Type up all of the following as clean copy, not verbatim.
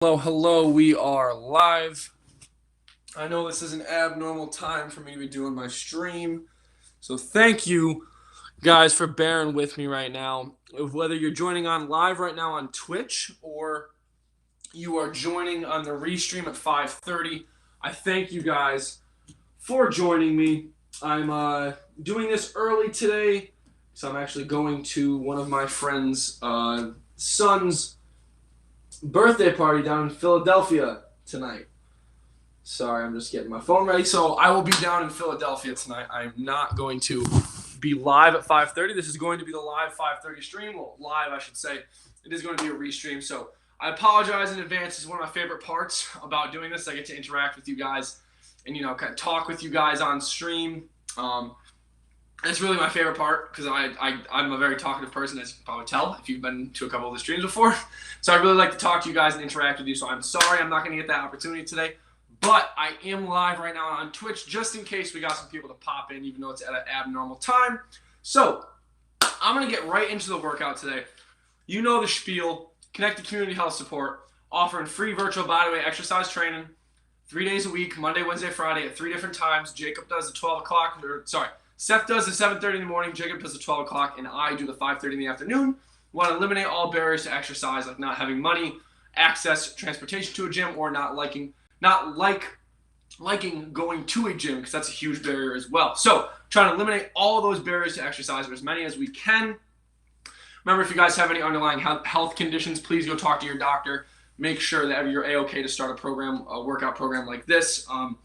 Hello, hello, we are live. I know this is an abnormal time for me to be doing my stream, so thank you guys for bearing with me right now. Whether you're joining on live right now on Twitch or you are joining on the restream at 5:30, I thank you guys for joining me. I'm doing this early today, so I'm actually going to one of my friend's son's birthday party down in Philadelphia tonight. Sorry, I'm just getting my phone ready. So I will be down in Philadelphia tonight. I'm not going to be live at 5:30. This is going to be the live 5:30 stream. Well, live, I should say. It is going to be a restream. So I apologize in advance. This is one of my favorite parts about doing this. I get to interact with you guys and, kind of talk with you guys on stream. It's really my favorite part because I'm a very talkative person, as you can probably tell if you've been to a couple of the streams before. So I really like to talk to you guys and interact with you. So I'm sorry I'm not going to get that opportunity today. But I am live right now on Twitch just in case we got some people to pop in, even though it's at an abnormal time. So I'm going to get right into the workout today. You know the spiel. Connected Community Health Support, offering free virtual bodyweight exercise training 3 days a week, Monday, Wednesday, Friday at 3 different times. Jacob does the 12 o'clock, Seth does the 7:30 in the morning, Jacob does the 12 o'clock, and I do the 5:30 in the afternoon. We want to eliminate all barriers to exercise, like not having money, access, transportation to a gym, or not liking going to a gym, because that's a huge barrier as well. So trying to eliminate all of those barriers to exercise, or as many as we can. Remember, if you guys have any underlying health conditions, please go talk to your doctor. Make sure that you're A-okay to start a workout program like this. So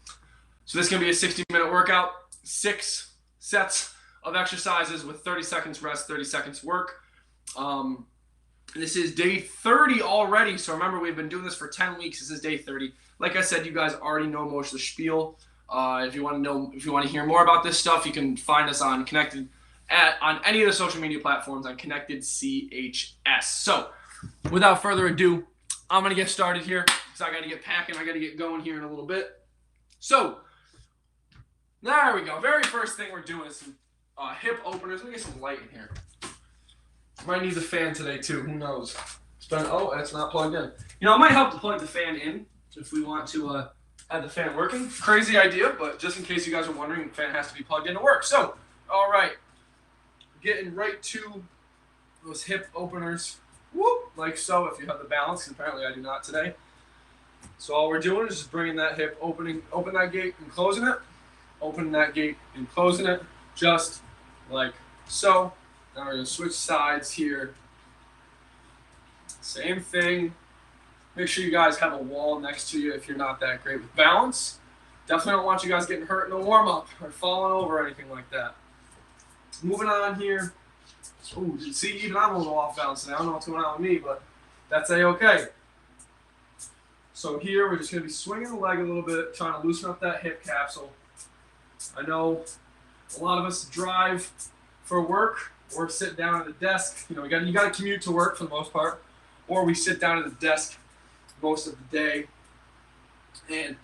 this is going to be a 60-minute workout, 6 sets of exercises with 30 seconds rest, 30 seconds work. This is day 30 already. So remember, we've been doing this for 10 weeks. This is day 30. Like I said, you guys already know most of the spiel. If you want to hear more about this stuff, you can find us on on any of the social media platforms on Connected CHS. So without further ado, I'm going to get started here because I got to get packing. I got to get going here in a little bit. So there we go. Very first thing we're doing is some hip openers. Let me get some light in here. Might need the fan today too. Who knows? It's not plugged in. It might help to plug the fan in if we want to have the fan working. Crazy idea, but just in case you guys are wondering, the fan has to be plugged in to work. So, all right. Getting right to those hip openers. Whoop, like so, if you have the balance, because apparently I do not today. So all we're doing is just bringing that hip, open that gate and closing it. Opening that gate and closing it, just like so. Now we're going to switch sides here. Same thing. Make sure you guys have a wall next to you if you're not that great with balance. Definitely don't want you guys getting hurt in the warm-up or falling over or anything like that. Moving on here. Ooh, see, even I'm a little off balance today. I don't know what's going on with me, but that's A-okay. So here we're just going to be swinging the leg a little bit, trying to loosen up that hip capsule. I know a lot of us drive for work or sit down at a desk. You got to commute to work for the most part, or we sit down at a desk most of the day and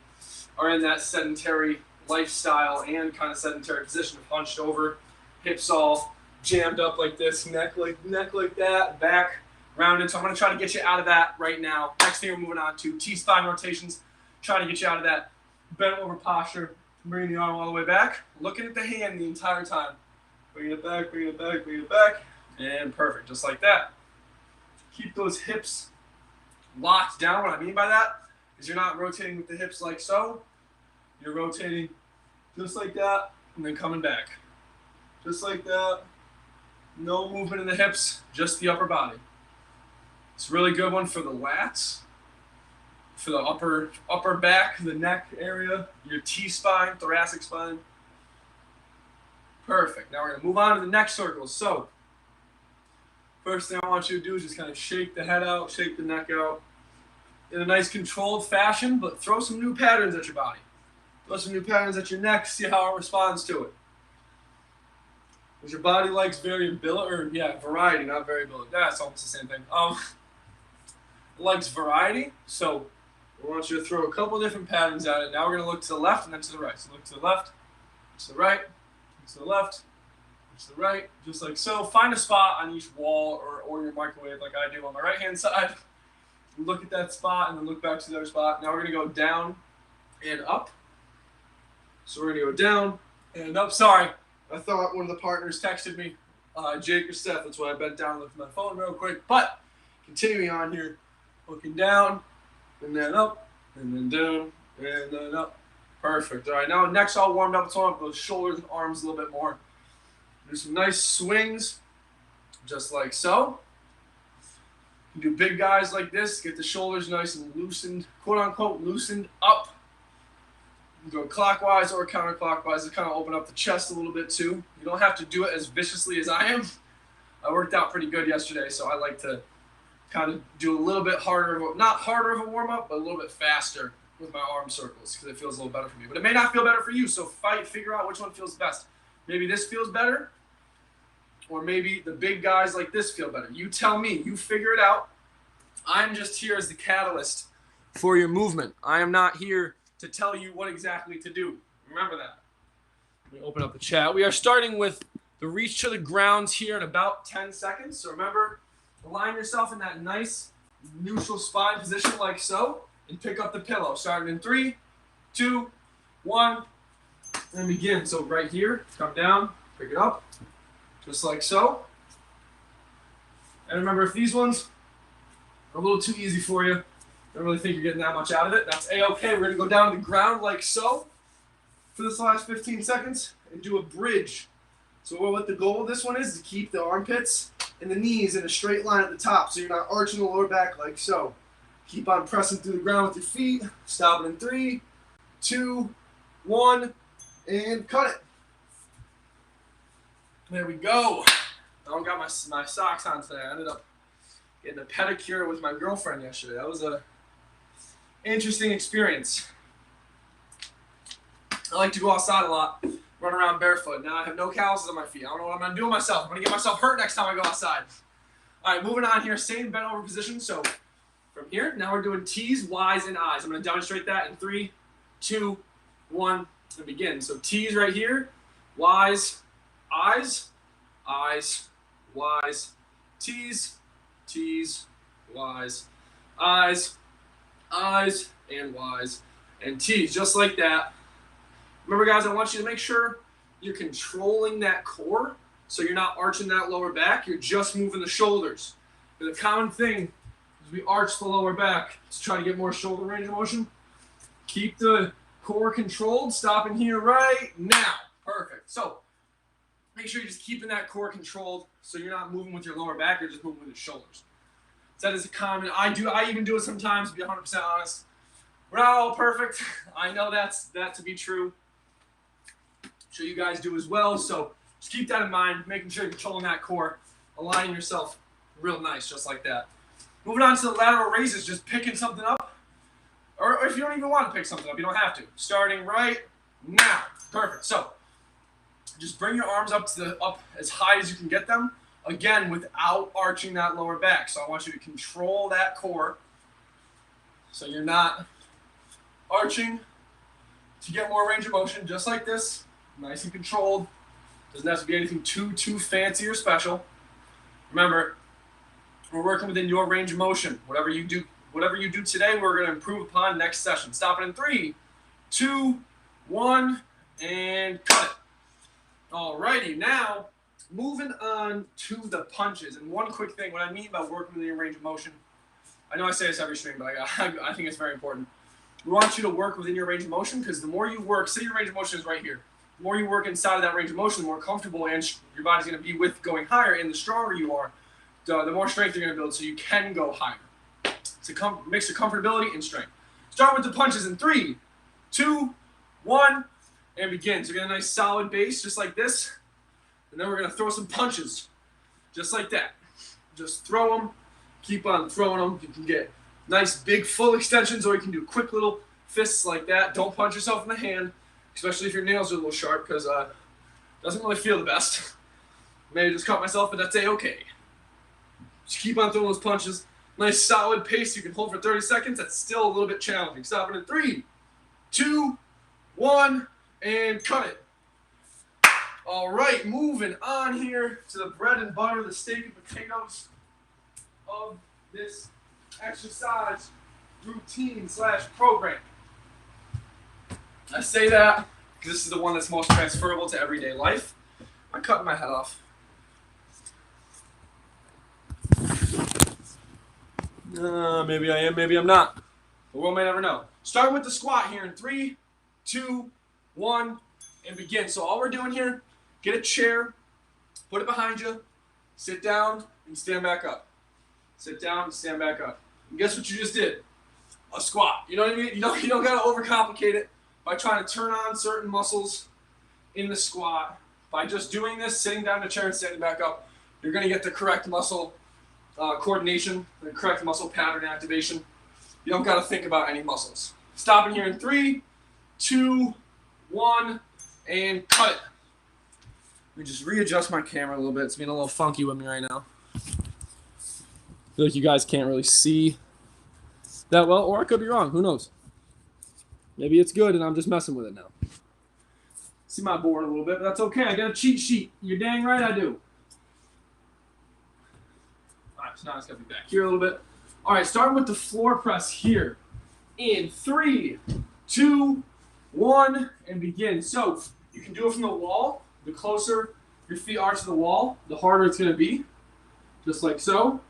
are in that sedentary lifestyle and kind of sedentary position of hunched over, hips all jammed up like this, neck like that, back rounded. So I'm going to try to get you out of that right now. Next thing we're moving on to T-spine rotations, trying to get you out of that bent over posture, bringing the arm all the way back, looking at the hand the entire time. Bringing it back, bringing it back, bringing it back, and perfect, just like that. Keep those hips locked down. What I mean by that is you're not rotating with the hips like so. You're rotating just like that and then coming back. Just like that. No movement in the hips, just the upper body. It's a really good one for the lats, for the upper back, the neck area, your T-spine, thoracic spine. Perfect. Now we're going to move on to the neck circles. So first thing I want you to do is just kind of shake the head out, shake the neck out in a nice controlled fashion, but throw some new patterns at your body. Throw some new patterns at your neck, see how it responds to it. Because your body likes variability, variety, not variability. That's almost the same thing. It likes variety, so I want you to throw a couple different patterns at it. Now we're going to look to the left and then to the right. So look to the left, to the right, to the left, to the right, just like so. Find a spot on each wall or your microwave like I do on the right-hand side. look at that spot, and then look back to the other spot. Now we're going to go down and up. So we're going to go down and up. Sorry, I thought one of the partners texted me, Jake or Steph. That's why I bent down and looked at my phone real quick. But continuing on here, looking down and then up and then down and then up. Perfect. All right, now next all warmed up. It's on those shoulders and arms a little bit more. Do some nice swings, just like so. You do big guys like this, get the shoulders nice and loosened, quote unquote, loosened up. You can go clockwise or counterclockwise to kind of open up the chest a little bit too. You don't have to do it as viciously as I am. I worked out pretty good yesterday, so I like to kind of do a little bit harder, not harder of a warm up, but a little bit faster with my arm circles because it feels a little better for me. But it may not feel better for you, so figure out which one feels best. Maybe this feels better, or maybe the big guys like this feel better. You tell me. You figure it out. I'm just here as the catalyst for your movement. I am not here to tell you what exactly to do. Remember that. Let me open up the chat. We are starting with the reach to the ground here in about 10 seconds. So remember, align yourself in that nice neutral spine position like so, and pick up the pillow. Starting in 3, 2, 1, and begin. So right here, come down, pick it up, just like so. And remember, if these ones are a little too easy for you, don't really think you're getting that much out of it, that's A-okay. We're going to go down to the ground like so for this last 15 seconds and do a bridge. So what the goal of this one is to keep the armpits and the knees in a straight line at the top so you're not arching the lower back like so. Keep on pressing through the ground with your feet. Stop it in 3, 2, 1, and cut it. There we go. I don't got my socks on today. I ended up getting a pedicure with my girlfriend yesterday. That was a interesting experience. I like to go outside a lot, run around barefoot. Now I have no calluses on my feet. I don't know what I'm going to do with myself. I'm going to get myself hurt next time I go outside. All right, moving on here. Same bent over position. So from here, now we're doing T's, Y's, and I's. I'm going to demonstrate that in 3, 2, 1, and begin. So T's right here, Y's, I's, I's, Y's, T's, T's, Y's, I's, I's, and Y's, and T's, just like that. Remember, guys, I want you to make sure you're controlling that core so you're not arching that lower back. You're just moving the shoulders. The common thing is we arch the lower back to try to get more shoulder range of motion. Keep the core controlled. Stopping here right now. Perfect. So make sure you're just keeping that core controlled so you're not moving with your lower back. You're just moving with your shoulders. So that is a common. I even do it sometimes, to be 100% honest. We're not all perfect. I know that to be true. I'm sure you guys do as well. So just keep that in mind, making sure you're controlling that core, aligning yourself real nice, just like that. Moving on to the lateral raises, just picking something up. Or if you don't even want to pick something up, you don't have to. Starting right now. Perfect. So just bring your arms up as high as you can get them. Again, without arching that lower back. So I want you to control that core so you're not arching to get more range of motion, just like this. Nice and controlled. Doesn't have to be anything too fancy or special. Remember, we're working within your range of motion. Whatever you do today, we're going to improve upon next session. Stop it in 3, 2, 1, and cut it. Alrighty, now moving on to the punches. And one quick thing, what I mean by working within your range of motion, I know I say this every stream, but I think it's very important. We want you to work within your range of motion because the more you work, say your range of motion is right here. The more you work inside of that range of motion, the more comfortable and your body's going to be with going higher. And the stronger you are, the more strength you're going to build so you can go higher. It's a mix of comfortability and strength. Start with the punches in 3, 2, 1, and begin. So get a nice solid base just like this. And then we're going to throw some punches just like that. Just throw them. Keep on throwing them. You can get nice big full extensions or you can do quick little fists like that. Don't punch yourself in the hand, especially if your nails are a little sharp because it doesn't really feel the best. Maybe just cut myself, but that's A-okay. Just keep on throwing those punches. Nice solid pace you can hold for 30 seconds. That's still a little bit challenging. Stop it in 3, 2, 1, and cut it. All right, moving on here to the bread and butter, the steak and potatoes of this exercise routine / program. I say that because this is the one that's most transferable to everyday life. I'm cutting my head off. Maybe I am, maybe I'm not. The world may never know. Start with the squat here in 3, 2, 1, and begin. So all we're doing here, get a chair, put it behind you, sit down, and stand back up. Sit down and stand back up. And guess what you just did? A squat. You know what I mean? You don't gotta overcomplicate it by trying to turn on certain muscles in the squat. By just doing this, sitting down in a chair and standing back up, you're gonna get the correct muscle coordination, the correct muscle pattern activation. You don't gotta think about any muscles. Stopping here in 3, 2, 1, and cut it. Let me just readjust my camera a little bit. It's being a little funky with me right now. I feel like you guys can't really see that well, or I could be wrong. Who knows? Maybe it's good and I'm just messing with it now. See my board a little bit, but that's okay. I got a cheat sheet. You're dang right I do. All right, so now it's got to be back here a little bit. All right, starting with the floor press here. In 3, 2, 1, and begin. So you can do it from the wall. The closer your feet are to the wall, the harder it's going to be. Just like so.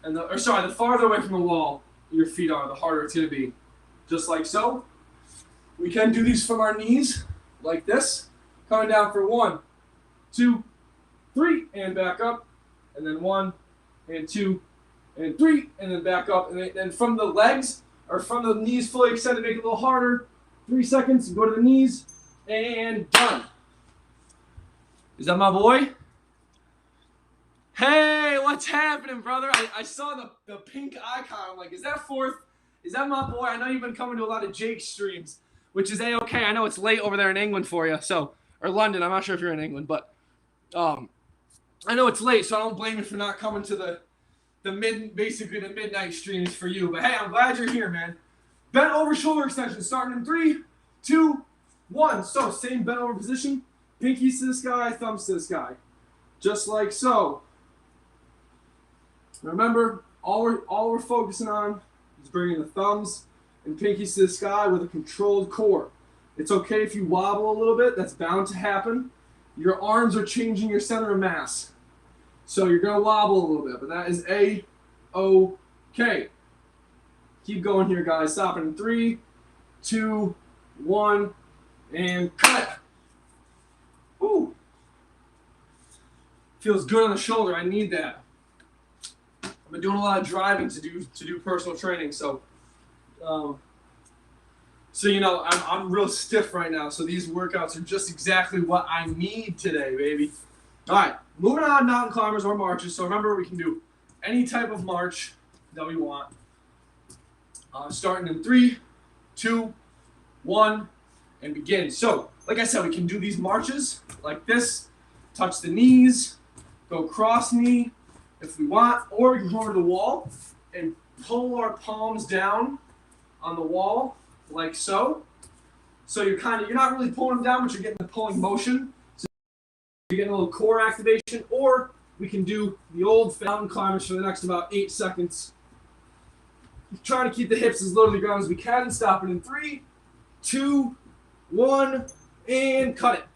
And the farther away from the wall your feet are, the harder it's going to be. Just like so. We can do these from our knees, like this. Coming down for 1, 2, 3, and back up. And then 1, and 2, and 3, and then back up. And then from the legs, or from the knees fully extended, make it a little harder. 3 seconds, go to the knees, and done. Is that my boy? Hey, what's happening, brother? I saw the pink icon. I'm like, is that fourth? Is that my boy? I know you've been coming to a lot of Jake's streams, which is A-okay. I know it's late over there in England for you, so, or London. I'm not sure if you're in England, but I know it's late, so I don't blame you for not coming to basically the midnight streams for you. But hey, I'm glad you're here, man. Bent over shoulder extension, starting in 3, 2, 1. So same bent over position, pinkies to the sky, thumbs to the sky, just like so. Remember, all we're focusing on is bringing the thumbs and pinkies to the sky with a controlled core. It's okay if you wobble a little bit. That's bound to happen. Your arms are changing your center of mass. So you're going to wobble a little bit, but that is A-okay. Keep going here, guys. Stopping in 3, 2, 1, and cut. Ooh. Feels good on the shoulder. I need that. I've been doing a lot of driving to do personal training, so you know, I'm real stiff right now, so these workouts are just exactly what I need today, baby. All right, moving on, mountain climbers or marches. So remember, we can do any type of march that we want. Starting in 3, 2, 1, and begin. So, like I said, we can do these marches like this, touch the knees, go cross knee if we want, or we can go over to the wall and pull our palms down on the wall like so. So you're not really pulling them down, but you're getting the pulling motion. So you're getting a little core activation, or we can do the old mountain climbers for the next about 8 seconds. Trying to keep the hips as low to the ground as we can. Stop it in 3, 2, 1, and cut it.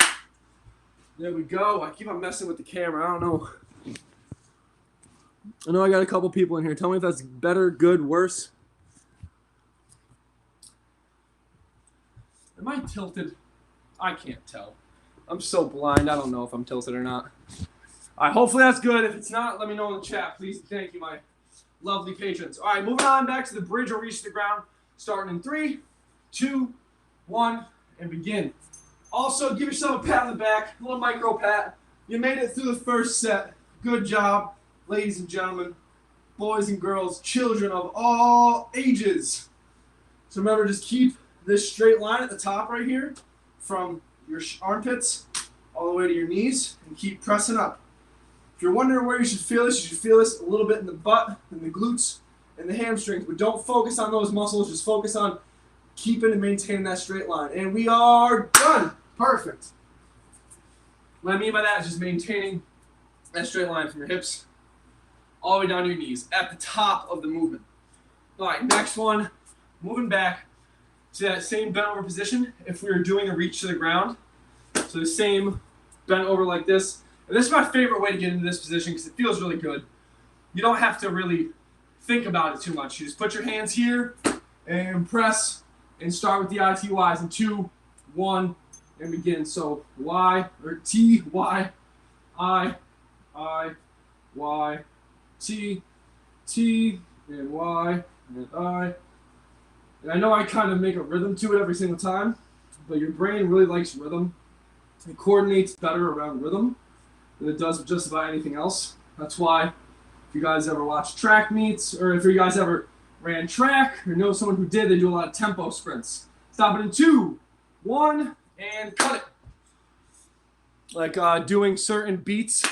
There we go. I keep on messing with the camera. I don't know. I know I got a couple people in here. Tell me if that's better, good, worse. Am I tilted? I can't tell. I'm so blind. I don't know if I'm tilted or not. All right, hopefully that's good. If it's not, let me know in the chat. Please, thank you, my lovely patrons. All right, moving on back to the bridge or reach to the ground. Starting in 3, 2, 1, and begin. Also, give yourself a pat on the back, a little micro pat. You made it through the first set. Good job, ladies and gentlemen, boys and girls, children of all ages. So remember, just keep this straight line at the top right here from your armpits all the way to your knees, and keep pressing up. If you're wondering where you should feel this, you should feel this a little bit in the butt, and the glutes, and the hamstrings, but don't focus on those muscles, just focus on keeping and maintaining that straight line. And we are done. Perfect. What I mean by that is just maintaining that straight line from your hips all the way down to your knees at the top of the movement. All right, next one, moving back to that same bent over position if we were doing a reach to the ground. So the same bent over like this. And this is my favorite way to get into this position because it feels really good. You don't have to really think about it too much. You just put your hands here and press and start with the ITYs in 2, 1, and begin. So Y, or T, Y, I, Y, T, T, and Y, and I. And I know I kind of make a rhythm to it every single time, but your brain really likes rhythm. It coordinates better around rhythm than it does with just about anything else. That's why if you guys ever watch track meets, or if you guys ever ran track, or know someone who did, they do a lot of tempo sprints. Stop it in 2, 1, and cut it. Like doing certain beats,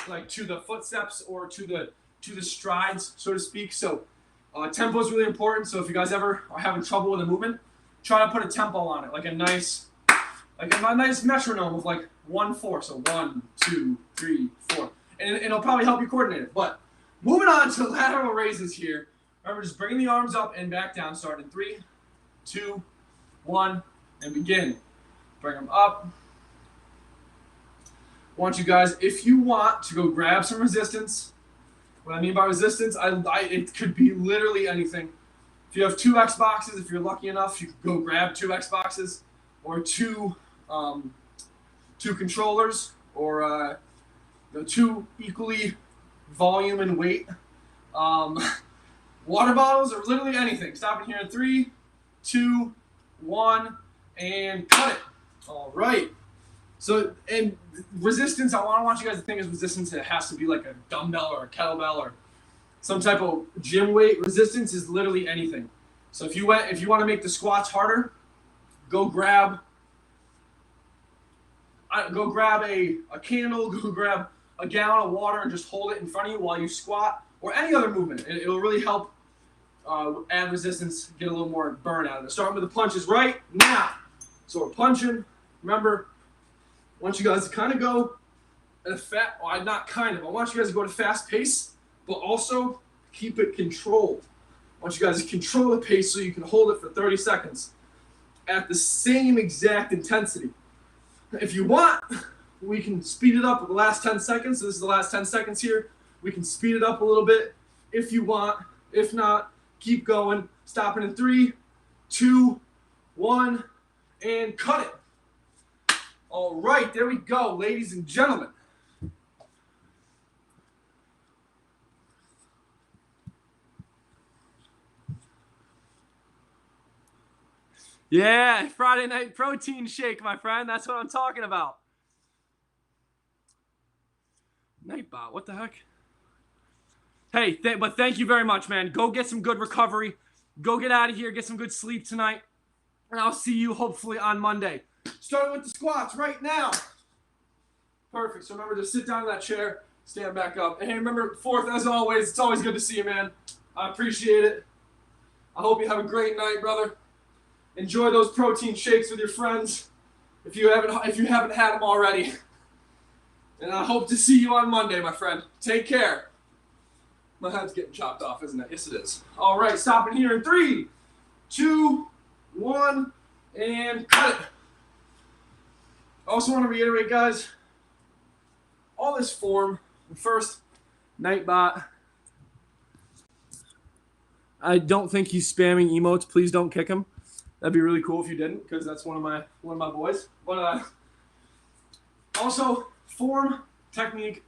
like to the footsteps or to the strides, so to speak. So tempo is really important. So if you guys ever are having trouble with a movement, try to put a tempo on it, like a nice metronome of like 1-4. So 1, 2, 3, 4, and it'll probably help you coordinate it. But moving on to lateral raises here. Remember, just bringing the arms up and back down. Start in 3, 2, 1, and begin. Bring them up. I want you guys, if you want to go grab some resistance. What I mean by resistance, it could be literally anything. If you have 2 X boxes, if you're lucky enough, you can go grab 2 X boxes or two controllers, or 2 equally volume and weight water bottles, or literally anything. Stop it here in 3, 2, 1, and cut it. All right. So, and resistance, I want you guys to think of resistance. It has to be like a dumbbell or a kettlebell or some type of gym weight. Resistance is literally anything. So if you want to make the squats harder, go grab a candle, go grab a gallon of water and just hold it in front of you while you squat, or any other movement. It'll really help add resistance, get a little more burn out of it. Starting with the punches right now. So we're punching. Remember, I want you guys to kind of go at a I want you guys to go at a fast pace, but also keep it controlled. I want you guys to control the pace so you can hold it for 30 seconds at the same exact intensity. If you want, we can speed it up with the last 10 seconds. So this is the last 10 seconds here. We can speed it up a little bit if you want. If not, keep going. Stopping in 3, 2, 1, and cut it. All right, there we go, ladies and gentlemen. Yeah, Friday night protein shake, my friend. That's what I'm talking about. Nightbot, what the heck? Hey, but thank you very much, man. Go get some good recovery. Go get out of here, get some good sleep tonight. And I'll see you hopefully on Monday. Starting with the squats right now. Perfect. So remember to sit down in that chair, stand back up. And hey, remember, fourth, as always, it's always good to see you, man. I appreciate it. I hope you have a great night, brother. Enjoy those protein shakes with your friends if you haven't had them already. And I hope to see you on Monday, my friend. Take care. My head's getting chopped off, isn't it? Yes, it is. All right, stopping here in 3, 2, 1, and cut it. I also want to reiterate, guys, all this form. First, Nightbot. I don't think he's spamming emotes. Please don't kick him. That'd be really cool if you didn't, because that's one of my boys. But also, form, technique.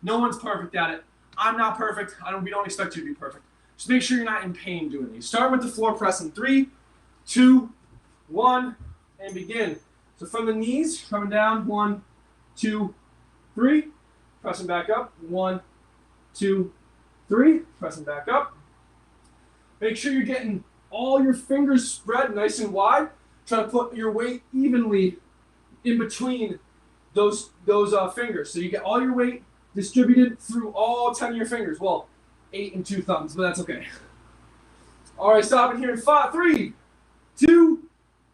No one's perfect at it. I'm not perfect. We don't expect you to be perfect. Just make sure you're not in pain doing these. Start with the floor press in 3, 2, 1, and begin. So from the knees, coming down, 1, 2, 3, pressing back up, 1, 2, 3, pressing back up. Make sure you're getting all your fingers spread nice and wide. Try to put your weight evenly in between those fingers. So you get all your weight distributed through all 10 of your fingers. Well, 8 and 2 thumbs, but that's okay. All right, stopping here in 5, 3, 2,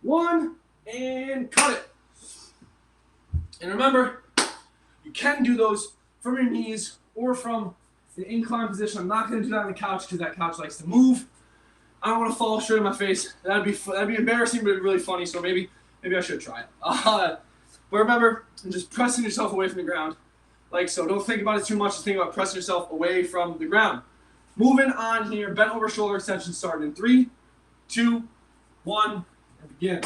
1, and cut it. And remember, you can do those from your knees or from the incline position. I'm not going to do that on the couch because that couch likes to move. I don't want to fall straight on my face. That'd be embarrassing, but really funny. So maybe I should try it. But remember, just pressing yourself away from the ground, like so. Don't think about it too much. Just think about pressing yourself away from the ground. Moving on here, bent over shoulder extension starting in 3, 2, 1, and begin.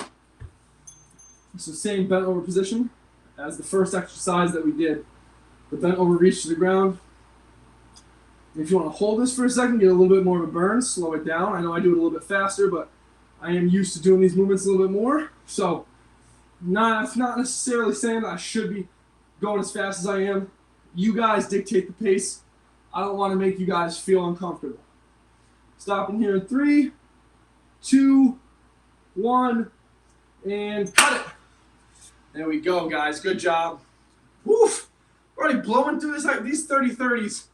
So same bent over position as the first exercise that we did. The bent over reach to the ground. If you want to hold this for a second, get a little bit more of a burn, slow it down. I know I do it a little bit faster, but I am used to doing these movements a little bit more. So not necessarily saying that I should be going as fast as I am. You guys dictate the pace. I don't want to make you guys feel uncomfortable. Stopping here in 3, 2, 1, and cut it. There we go, guys. Good job. Woof! We're already blowing through this. These 30-30s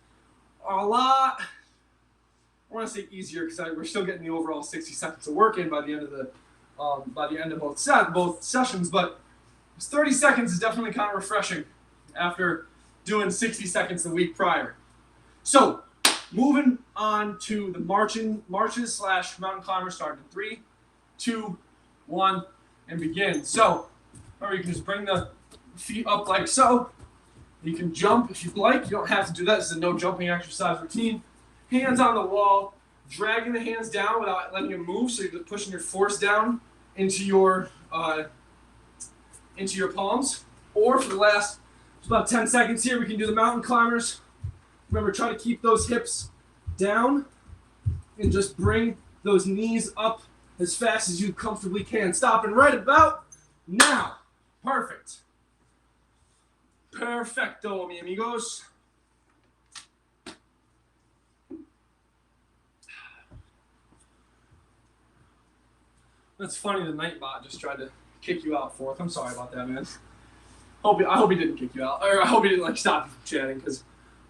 are a lot. I want to say easier because we're still getting the overall 60 seconds of work in by the end of both sessions. But 30 seconds is definitely kind of refreshing after doing 60 seconds the week prior. So moving on to the marches / mountain climbers starting in 3, 2, 1, and begin. So remember, you can just bring the feet up like so. You can jump if you'd like. You don't have to do that. This is a no jumping exercise routine. Hands on the wall, dragging the hands down without letting them move. So you're pushing your force down into your palms. Or for the last about 10 seconds here, we can do the mountain climbers. Remember, try to keep those hips down and just bring those knees up as fast as you comfortably can. Stopping right about now. Perfect. Perfecto, mi amigos. That's funny, the Nightbot just tried to kick you out fourth. I'm sorry about that, man. I hope he didn't kick you out. Or I hope he didn't stop you from chatting, because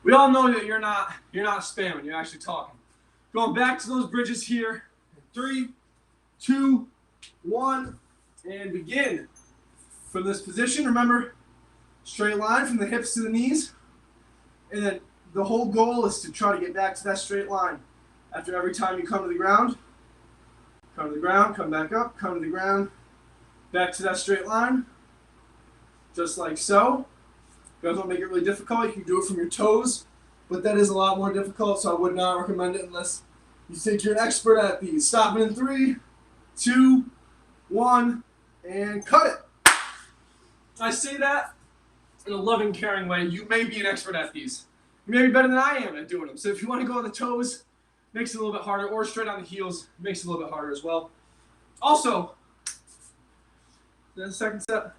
we all know that you're not spamming, you're actually talking. Going back to those bridges here. 3, 2, 1, and begin. From this position, remember, straight line from the hips to the knees. And then the whole goal is to try to get back to that straight line. After every time you come to the ground, come to the ground, come back up, come to the ground, back to that straight line. Just like so. You guys don't make it really difficult. You can do it from your toes, but that is a lot more difficult, so I would not recommend it unless you think you're an expert at these. Stopping in 3, 2, 1, and cut it. I say that in a loving, caring way. You may be an expert at these. You may be better than I am at doing them. So if you want to go on the toes, makes it a little bit harder, or straight on the heels, makes it a little bit harder as well. Also, the second set.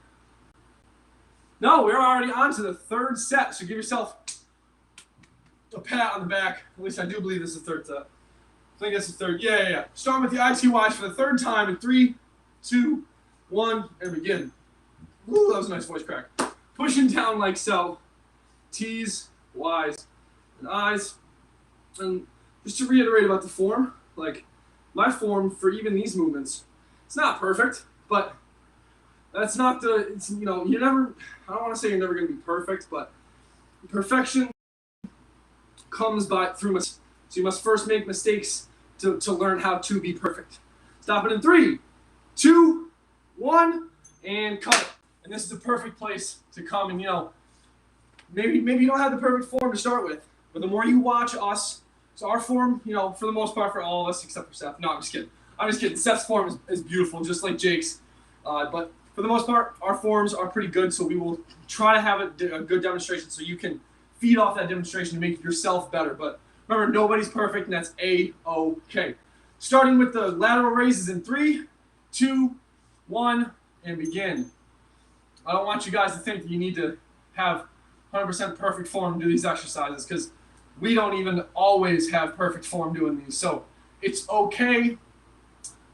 No, we're already on to the third set, so give yourself a pat on the back. At least I do believe this is the third set. I think that's the third. Yeah. Starting with the ITYs for the third time in 3, 2, 1, and begin. Ooh, that was a nice voice crack. Pushing down like so. T's, Y's, and I's. And just to reiterate about the form, like my form for even these movements, it's not perfect, but that's not you're never, I don't want to say you're never going to be perfect, but perfection comes through mistakes. So you must first make mistakes to learn how to be perfect. Stop it in 3, 2, 1, and cut it. And this is the perfect place to come and, maybe you don't have the perfect form to start with, but the more you watch us, so our form, for the most part for all of us except for Seth. No, I'm just kidding. Seth's form is beautiful, just like Jake's. But for the most part, our forms are pretty good, so we will try to have a good demonstration so you can feed off that demonstration to make yourself better. But remember, nobody's perfect, and that's A-OK. Starting with the lateral raises in 3, 2, 1, and begin. I don't want you guys to think that you need to have 100% perfect form to do these exercises, because we don't even always have perfect form doing these. So it's okay.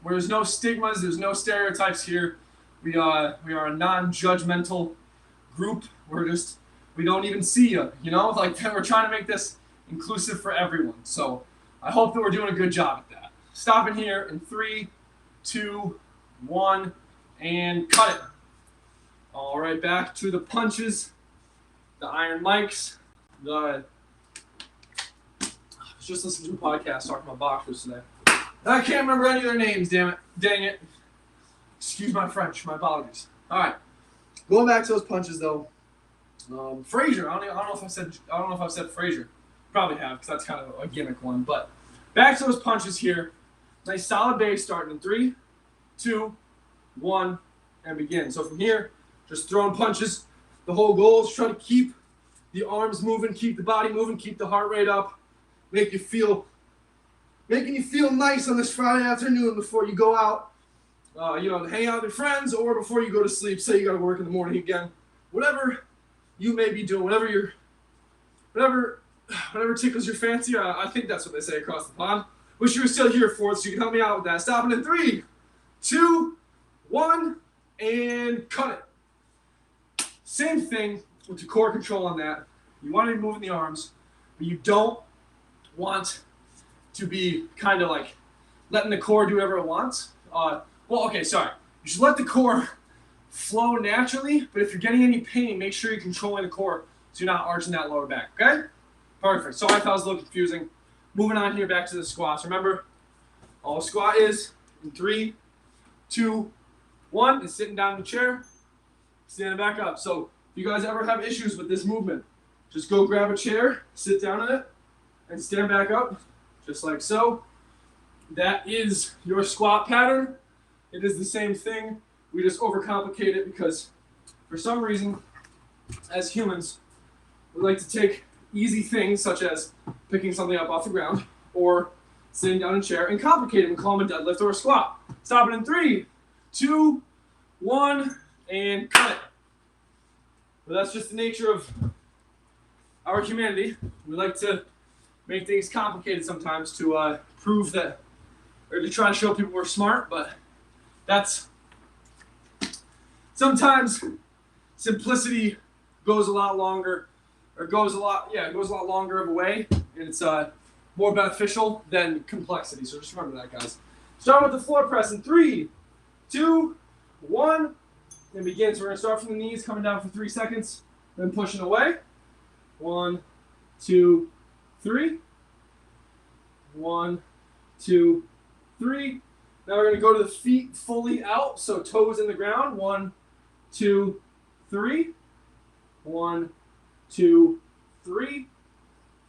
There's no stigmas. There's no stereotypes here. We are a non-judgmental group. We don't even see you. We're trying to make this inclusive for everyone. So I hope that we're doing a good job at that. Stopping here in 3, 2, 1, and cut it. All right, back to the punches, the iron mics, the was just listening to a podcast talking about boxers today. I can't remember any of their names, damn it. Dang it. Excuse my French, my apologies. Alright. Going back to those punches though. Frazier, I don't know if I've said Frazier. Probably have, because that's kind of a gimmick one. But back to those punches here. Nice solid base starting in 3, 2, 1, and begin. So from here, just throwing punches. The whole goal is try to keep the arms moving, keep the body moving, keep the heart rate up, making you feel nice on this Friday afternoon before you go out, hang out with your friends, or before you go to sleep. Say you got to work in the morning again. Whatever you may be doing, whatever tickles your fancy. I think that's what they say across the pond. Wish you were still here for it, so you can help me out with that. Stopping in 3, 2, 1, and cut it. Same thing with your core control on that. You want to be moving the arms, but you don't want to be kind of like letting the core do whatever it wants. You should let the core flow naturally, but if you're getting any pain, make sure you're controlling the core so you're not arching that lower back, okay? Perfect. So I thought it was a little confusing. Moving on here back to the squats. Remember, all a squat is in 3, 2, 1 is sitting down in the chair, standing back up. So if you guys ever have issues with this movement, just go grab a chair, sit down in it, and stand back up, just like so. That is your squat pattern. It is the same thing. We just overcomplicate it because for some reason, as humans, we like to take easy things such as picking something up off the ground or sitting down in a chair and complicate them and call them a deadlift or a squat. Stop it in 3, 2, 1, and cut it. But that's just the nature of our humanity. We like to make things complicated sometimes to prove that, or to try to show people we're smart, but that's sometimes simplicity goes a lot longer, or goes a lot longer of a way, and it's more beneficial than complexity. So just remember that, guys. Start with the floor press in 3, 2, 1, and begin. So we're gonna start from the knees, coming down for 3 seconds, then pushing away. 1, 2, 3. 1, 2, 3. Now we're going to go to the feet fully out, so toes in the ground. 1, 2, 3. 1, 2, 3.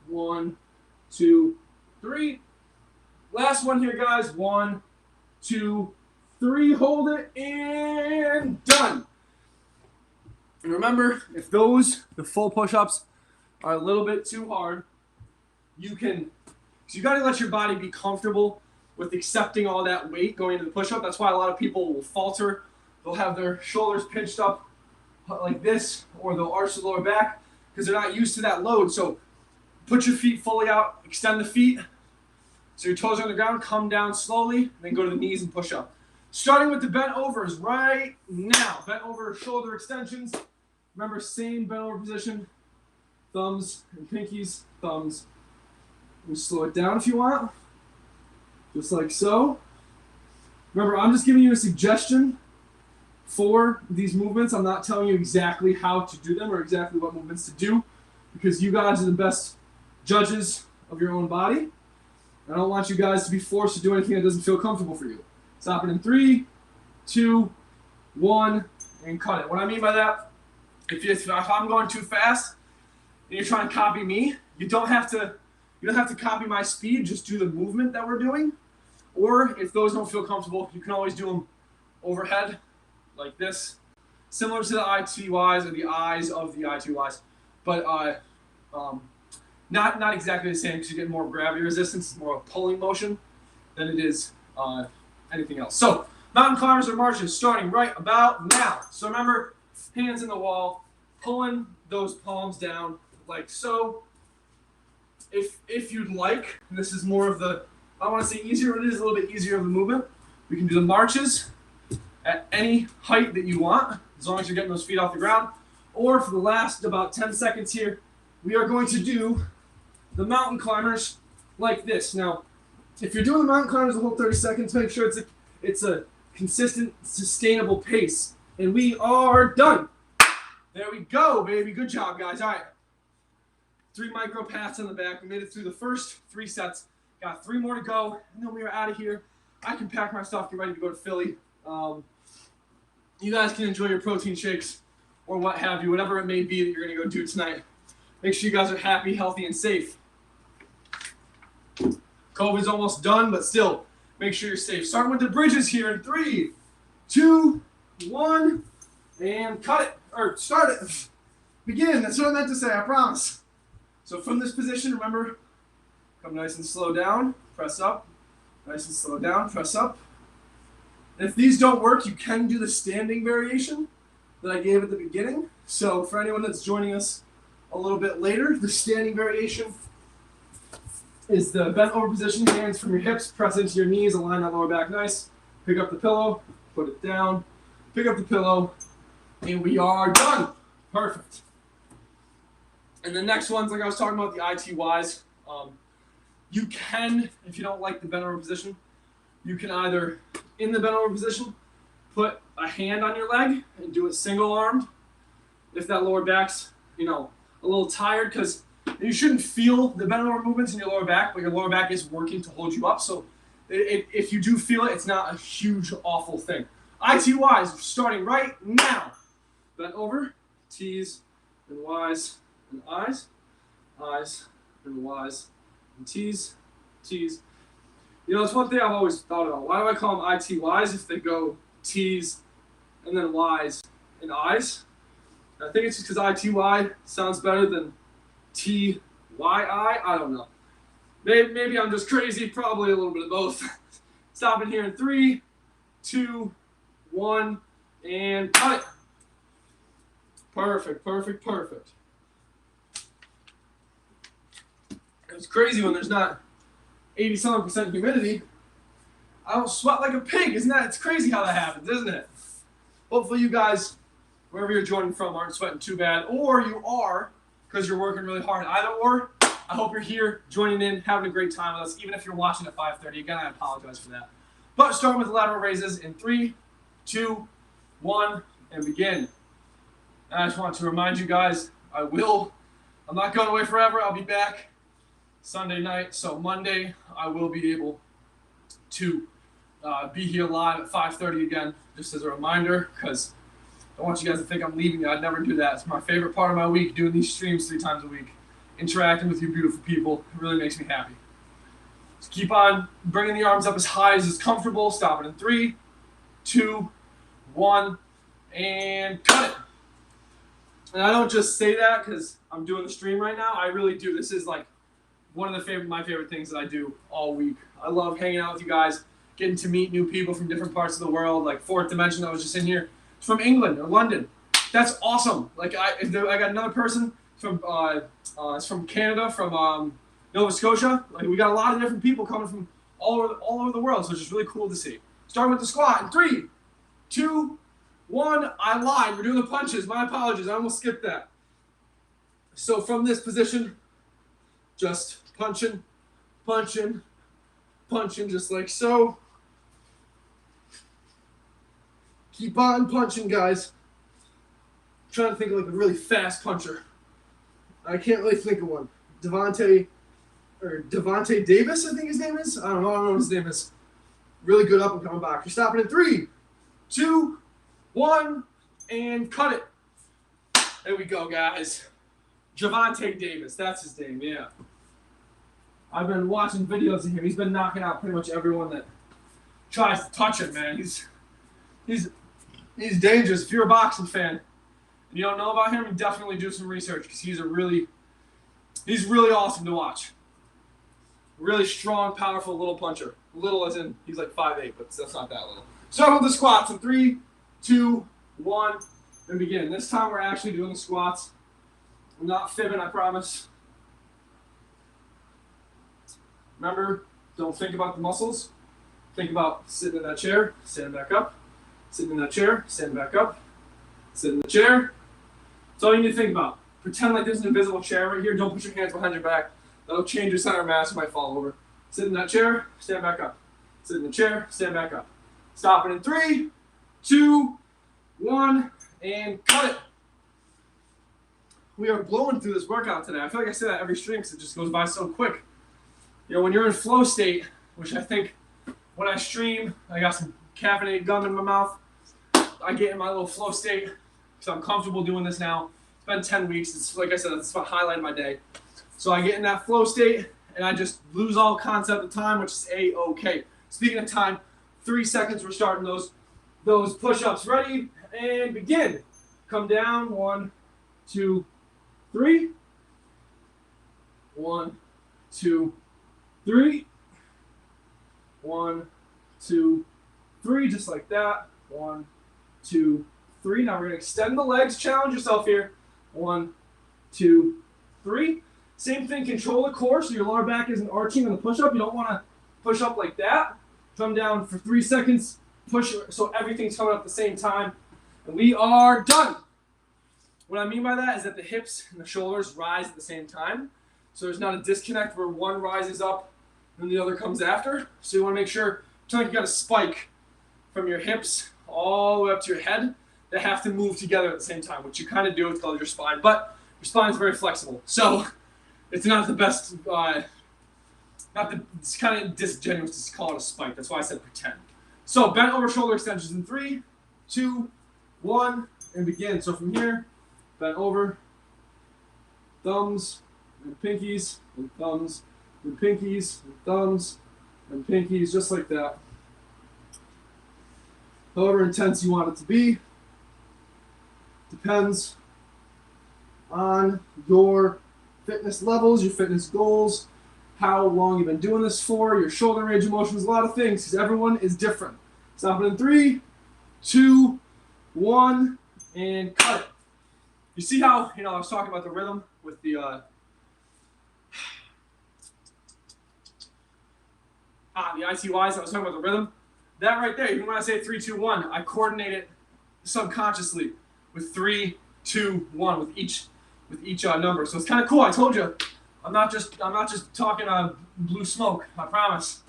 1, 2, 3. Last one here, guys. 1, 2, 3. Hold it, and done. And remember, if the full push-ups are a little bit too hard, you got to let your body be comfortable with accepting all that weight going into the push-up. That's why a lot of people will falter. They'll have their shoulders pinched up like this, or they'll arch the lower back because they're not used to that load. So put your feet fully out, extend the feet so your toes are on the ground, come down slowly, then go to the knees and push up. Starting with the bent overs right now. Bent over shoulder extensions. Remember, same bent over position. Thumbs and pinkies, thumbs. You slow it down if you want, just like so. Remember, I'm just giving you a suggestion for these movements. I'm not telling you exactly how to do them or exactly what movements to do, because you guys are the best judges of your own body. I don't want you guys to be forced to do anything that doesn't feel comfortable for you. Stop it in 3, 2, 1, and cut it. What I mean by that, if I'm going too fast and you're trying to copy me, you don't have to copy my speed, just do the movement that we're doing. Or if those don't feel comfortable, you can always do them overhead, like this. Similar to the ITYs or the eyes of the ITYs. But not exactly the same, because you get more gravity resistance. It's more of a pulling motion than it is anything else. So mountain climbers or marches starting right about now. So remember, hands in the wall, pulling those palms down like so. If you'd like, this is more of the, I don't want to say easier, but it is a little bit easier of the movement. We can do the marches at any height that you want, as long as you're getting those feet off the ground. Or for the last about 10 seconds here, we are going to do the mountain climbers like this. Now, if you're doing the mountain climbers the whole 30 seconds, make sure it's a consistent, sustainable pace. And we are done. There we go, baby. Good job, guys. All right. 3 micro pats on the back. We made it through the first 3 sets. Got 3 more to go, and then we are out of here. I can pack my stuff, get ready to go to Philly. You guys can enjoy your protein shakes or what have you, whatever it may be that you're going to go do tonight. Make sure you guys are happy, healthy, and safe. COVID's almost done, but still, make sure you're safe. Starting with the bridges here in 3, 2, 1, and cut it, or start it. Begin, that's what I meant to say, I promise. So from this position, remember, come nice and slow down, press up, nice and slow down, press up. And if these don't work, you can do the standing variation that I gave at the beginning. So for anyone that's joining us a little bit later, the standing variation is the bent over position, hands from your hips, press into your knees, align that lower back nice. Pick up the pillow, put it down, pick up the pillow, and we are done. Perfect. And the next one's like I was talking about, the ITYs. You can, if you don't like the bent over position, you can either, in the bent over position, put a hand on your leg and do it single armed. If that lower back's, a little tired, because you shouldn't feel the bent over movements in your lower back, but your lower back is working to hold you up. So if you do feel it, it's not a huge, awful thing. ITYs, starting right now. Bent over, T's and Y's and I's, I's and Y's and T's, T's. It's one thing I've always thought about. Why do I call them ITYs if they go T's and then Y's and I's? I think it's just because ITY sounds better than TYI. I don't know. Maybe I'm just crazy. Probably a little bit of both. Stopping here in 3, 2, 1, and cut it. Perfect, perfect, perfect. It's crazy when there's not 87% humidity. I don't sweat like a pig, isn't that? It's crazy how that happens, isn't it? Hopefully you guys, wherever you're joining from, aren't sweating too bad, or you are because you're working really hard. Either or, I hope you're here joining in, having a great time with us, even if you're watching at 5:30. Again, I apologize for that. But starting with the lateral raises in 3, 2, 1, and begin. And I just want to remind you guys, I'm not going away forever. I'll be back Sunday night. So Monday, I will be able to be here live at 5:30 again, just as a reminder, because I don't want you guys to think I'm leaving you. I'd never do that. It's my favorite part of my week, doing these streams 3 times a week, interacting with you beautiful people. It really makes me happy. So keep on bringing the arms up as high as is comfortable. Stop it in 3, 2, 1, and cut it. And I don't just say that because I'm doing the stream right now. I really do. This is like one of my favorite things that I do all week. I love hanging out with you guys, getting to meet new people from different parts of the world. Like Fourth Dimension that was just in here, it's from England or London. That's awesome. Like I got another person from it's from Canada, from Nova Scotia. Like we got a lot of different people coming from all over the world. So it's just really cool to see. Starting with the squat in 3, 2, 1. I lied. We're doing the punches. My apologies. I almost skipped that. So from this position, just punching, punching, punching, just like so. Keep on punching, guys. I'm trying to think of like a really fast puncher. I can't really think of one. Devontae Davis, I think his name is. I don't know what his name is. Really good up and coming back. You're stopping in 3, 2, 1, and cut it. There we go, guys. Javante Davis, that's his name, yeah. I've been watching videos of him. He's been knocking out pretty much everyone that tries to touch him, man. He's dangerous. If you're a boxing fan and you don't know about him, definitely do some research because he's really awesome to watch. Really strong, powerful little puncher. Little as in he's like 5'8", but that's not that little. Start with the squats in 3, 2, 1, and begin. This time we're actually doing the squats. I'm not fibbing, I promise. Remember, don't think about the muscles. Think about sitting in that chair, standing back up. Sitting in that chair, standing back up. Sit in the chair. That's all you need to think about. Pretend like there's an invisible chair right here. Don't put your hands behind your back. That'll change your center of mass. You might fall over. Sit in that chair, stand back up. Sit in the chair, stand back up. Stop it in 3, 2, 1, and cut it. we are blowing through this workout today. I feel like I say that every stream because it just goes by so quick. You know, when you're in flow state, which I think when I stream, I got some caffeinated gum in my mouth. I get in my little flow state because I'm comfortable doing this now. It's been 10 weeks. It's like I said, it's my highlight of my day. So I get in that flow state and I just lose all concept of time, which is A-okay. Speaking of time, 3 seconds, we're starting those push-ups. Ready and begin. Come down, 1, 2, 3. 1, 2, 3. 1, 2, 3, just like that. 1, 2, 3. Now we're gonna extend the legs. Challenge yourself here. 1, 2, 3. Same thing. Control the core so your lower back isn't arching on the push-up. You don't want to push up like that. Come down for 3 seconds. Push so everything's coming up at the same time, and we are done. What I mean by that is that the hips and the shoulders rise at the same time, so there's not a disconnect where one rises up and the other comes after. So you want to make sure, it's like you got a spike from your hips all the way up to your head that have to move together at the same time, which you kind of do with your spine, but your spine is very flexible, so it's not the best. It's kind of disingenuous to call it a spike. That's why I said pretend. So bent over shoulder extensions in 3, 2, 1, and begin. So from here, bent over, thumbs and pinkies and thumbs and pinkies and thumbs and pinkies, just like that. However intense you want it to be. Depends on your fitness levels, your fitness goals, how long you've been doing this for, your shoulder range of motion, a lot of things, because everyone is different. Stop it in 3, 2, 1, and cut it. You see how, I was talking about the rhythm with the, the ITYs, I was talking about the rhythm. That right there, even when I say 3, 2, 1, I coordinate it subconsciously with 3, 2, 1 with each number. So it's kind of cool. I told you, I'm not just talking blue smoke. I promise.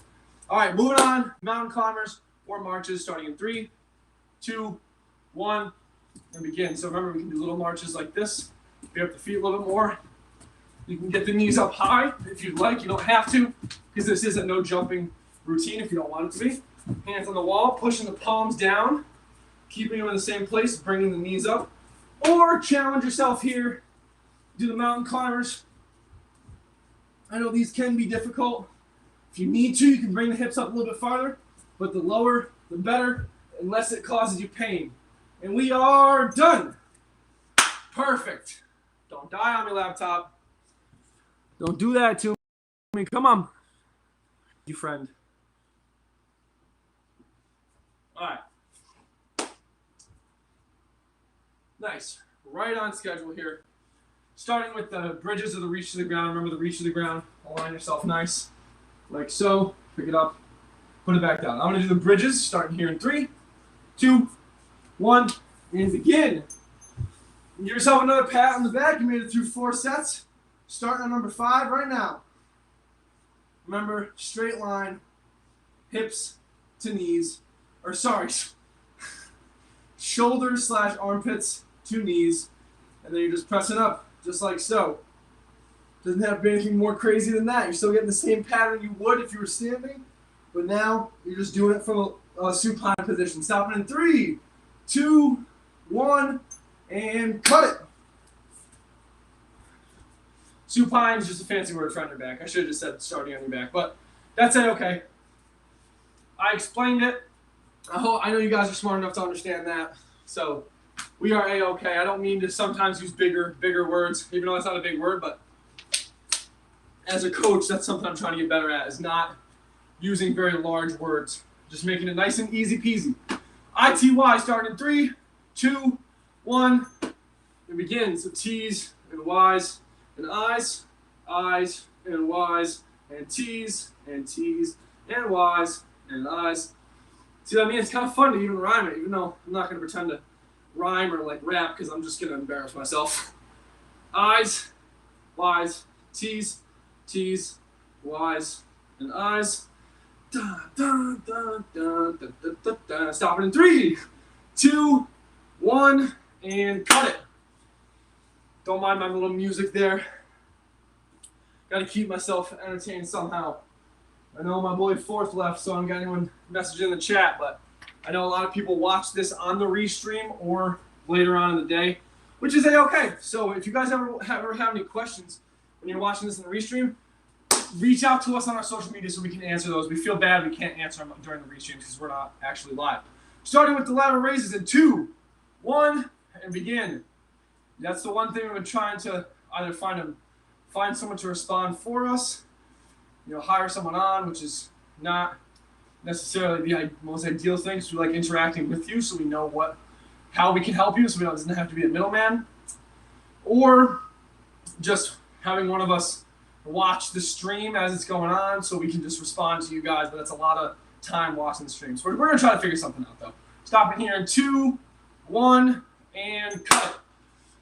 All right, moving on. Mountain climbers or marches, starting in 3, 2, 1, and begin. So remember, we can do little marches like this. Pick up the feet a little bit more. You can get the knees up high if you'd like. You don't have to, because this is a no jumping routine if you don't want it to be. Hands on the wall, pushing the palms down, keeping them in the same place, bringing the knees up. Or challenge yourself here. Do the mountain climbers. I know these can be difficult. If you need to, you can bring the hips up a little bit farther, but the lower, the better, unless it causes you pain. And we are done. Perfect. Don't die on me, laptop. Don't do that to me. Come on, you friend. All right. Nice. Right on schedule here. Starting with the bridges of the reach to the ground. Remember the reach to the ground. Align yourself nice. Like so. Pick it up. Put it back down. I'm going to do the bridges starting here in 3, 2, 1, and begin. Give yourself another pat on the back. You made it through 4 sets. Starting on number 5 right now. Remember, straight line, hips to knees. Or sorry, shoulders / armpits to knees. And then you're just pressing up, just like so. Doesn't have to be anything more crazy than that. You're still getting the same pattern you would if you were standing. But now you're just doing it from a supine position. Stopping in 3, 2, 1, and cut it. Supine is just a fancy word for on your back. I should have just said starting on your back, but that's okay. I explained it. I know you guys are smart enough to understand that. So we are A-okay. I don't mean to sometimes use bigger words, even though that's not a big word, but as a coach, that's something I'm trying to get better at, is not using very large words. Just making it nice and easy peasy. ITY starting in 3, 2, 1, and begin. So T's and Y's and I's, I's and Y's, and T's and T's and Y's and I's. See what I mean? It's kind of fun to even rhyme it, even though I'm not going to pretend to rhyme or like rap because I'm just going to embarrass myself. I's, Y's, T's, T's, Y's, and I's. Da, da, da, da, da, da, da. Stop it in 3, 2, 1, and cut it. Don't mind my little music there. Got to keep myself entertained somehow. I know my boy Fourth left, so I'm getting one message in the chat, but I know a lot of people watch this on the restream or later on in the day, which is A-okay. So if you guys ever have any questions when you're watching this in the restream, reach out to us on our social media so we can answer those. We feel bad we can't answer them during the restream because we're not actually live. Starting with the lateral raises in 2, 1, and begin. That's the one thing we've been trying to either find someone to respond for us, hire someone on, which is not necessarily the most ideal thing. So we like interacting with you so we know how we can help you, so it doesn't have to be a middleman. Or just having one of us watch the stream as it's going on so we can just respond to you guys, but that's a lot of time watching the stream. So we're going to try to figure something out, though. Stopping here in 2, 1, and cut.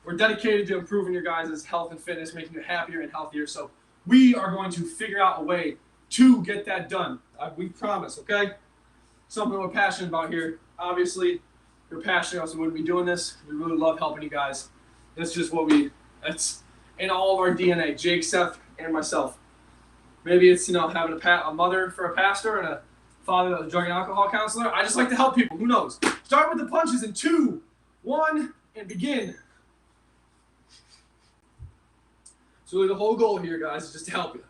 We're dedicated to improving your guys' health and fitness, making you happier and healthier. So we are going to figure out a way to get that done. We promise, okay? Something we're passionate about here. Obviously, if you're passionate, else we wouldn't be doing this. We really love helping you guys. That's just that's in all of our DNA, Jake, Seth, and myself. Maybe it's, having a mother for a pastor and a father that was a drug and alcohol counselor. I just like to help people. Who knows? Start with the punches in 2, 1, and begin. So really the whole goal here, guys, is just to help you.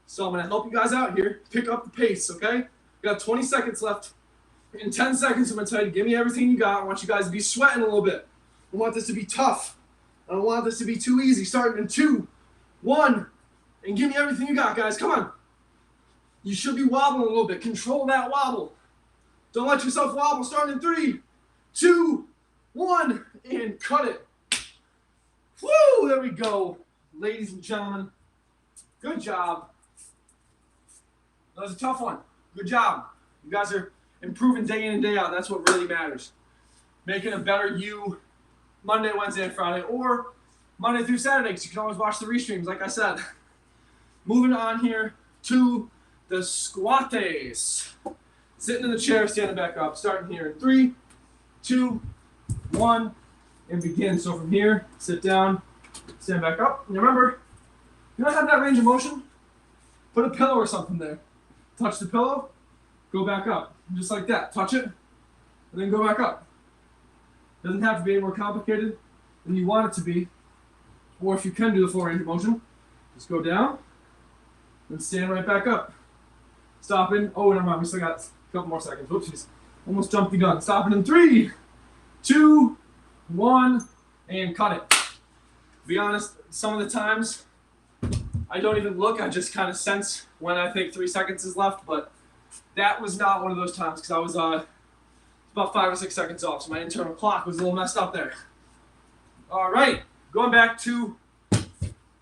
So I'm going to help you guys out here. Pick up the pace, okay? We got 20 seconds left. In 10 seconds, I'm going to tell you, give me everything you got. I want you guys to be sweating a little bit. I want this to be tough. I don't want this to be too easy. Starting in 2, 1, and give me everything you got, guys. Come on. You should be wobbling a little bit. Control that wobble. Don't let yourself wobble. Starting in 3, 2, 1, and cut it. Woo! There we go. Ladies and gentlemen, good job. That was a tough one. Good job. You guys are improving day in and day out. That's what really matters. Making a better you Monday, Wednesday, and Friday, or Monday through Saturday, because you can always watch the restreams, like I said. Moving on here to the squattes. Sitting in the chair, standing back up. Starting here in 3, 2, 1, and begin. So from here, sit down. Stand back up. And remember, you don't have that range of motion. Put a pillow or something there. Touch the pillow. Go back up. Just like that. Touch it. And then go back up. Doesn't have to be any more complicated than you want it to be. Or if you can do the full range of motion, just go down. Then stand right back up. Stopping. Oh, never mind. We still got a couple more seconds. Whoopsies. Almost jumped the gun. Stopping in 3, 2, 1, and cut it. To be honest, some of the times I don't even look. I just kind of sense when I think 3 seconds is left. But that was not one of those times because I was about 5 or 6 seconds off. So my internal clock was a little messed up there. All right. Going back to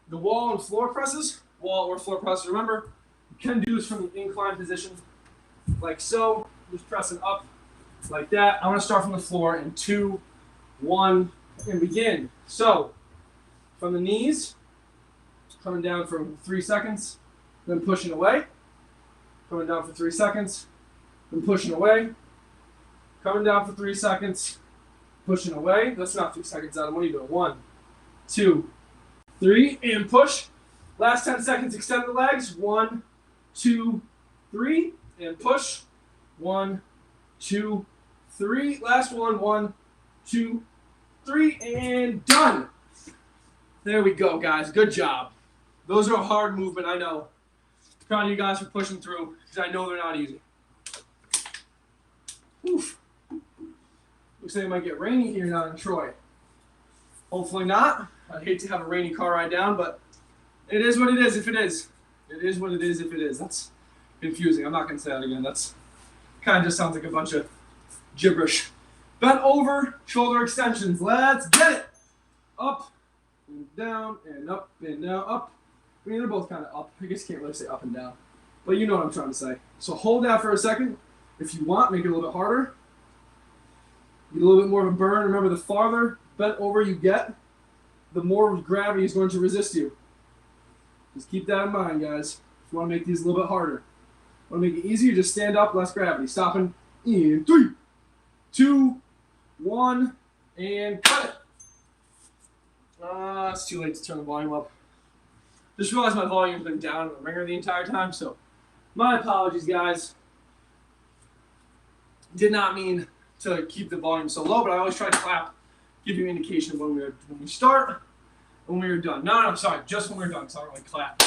the wall and floor presses. Wall or floor presses. Remember, you can do this from the incline position like so. Just pressing up like that. I want to start from the floor in 2, 1, and begin. So from the knees, coming down for 3 seconds, then pushing away. Coming down for 3 seconds, then pushing away. Coming down for 3 seconds, pushing away. That's not 3 seconds, Adam. What are you doing? 1, 2, 3, and push. Last 10 seconds, extend the legs. 1, 2, 3, and push. 1, 2, 3. Last one. 1, 2, 3, and done. There we go, guys. Good job. Those are a hard movement, I know. Proud of you guys for pushing through, because I know they're not easy. Oof. Looks like it might get rainy here down in Troy. Hopefully not. I'd hate to have a rainy car ride down, but it is what it is if it is. It is what it is if it is. That's confusing. I'm not going to say that again. That's kind of just sounds like a bunch of gibberish. Bent over, shoulder extensions. Let's get it. Up and down and up and down. Up. I mean, they're both kind of up. I guess you can't really say up and down. But you know what I'm trying to say. So hold that for a second. If you want, make it a little bit harder. Get a little bit more of a burn. Remember, the farther bent over you get, the more gravity is going to resist you. Just keep that in mind, guys. If you want to make these a little bit harder. Want to make it easier, just stand up, less gravity. Stopping in 3, 2, 1, and cut it. It's too late to turn the volume up. Just realized my volume's been down in the ringer the entire time, so my apologies, guys. Did not mean to keep the volume so low, but I always try to clap, give you an indication of when we start, when we are done. No, sorry, just when we're done, so I don't really clap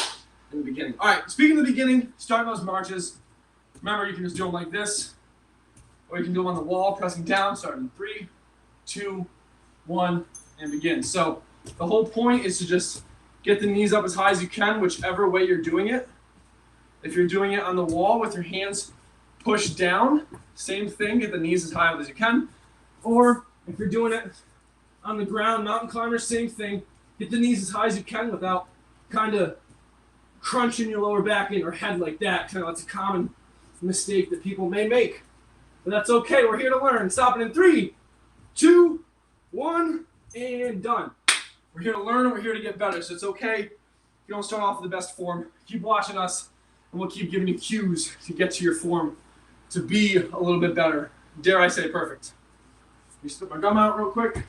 in the beginning. All right, speaking of the beginning, starting those marches, remember you can just do them like this, or you can do them on the wall, pressing down, starting in 3, 2, 1, and begin. So the whole point is to just get the knees up as high as you can, whichever way you're doing it. If you're doing it on the wall with your hands pushed down, same thing, get the knees as high up as you can. Or if you're doing it on the ground, mountain climber, same thing, get the knees as high as you can without kind of crunching your lower back in or head like that. Kind of that's a common mistake that people may make. But that's okay, we're here to learn. Stop it in 3, 2, 1, and done. We're here to learn and we're here to get better, so it's okay if you don't start off with the best form. Keep watching us, and we'll keep giving you cues to get to your form to be a little bit better. Dare I say perfect. Let me spit my gum out real quick.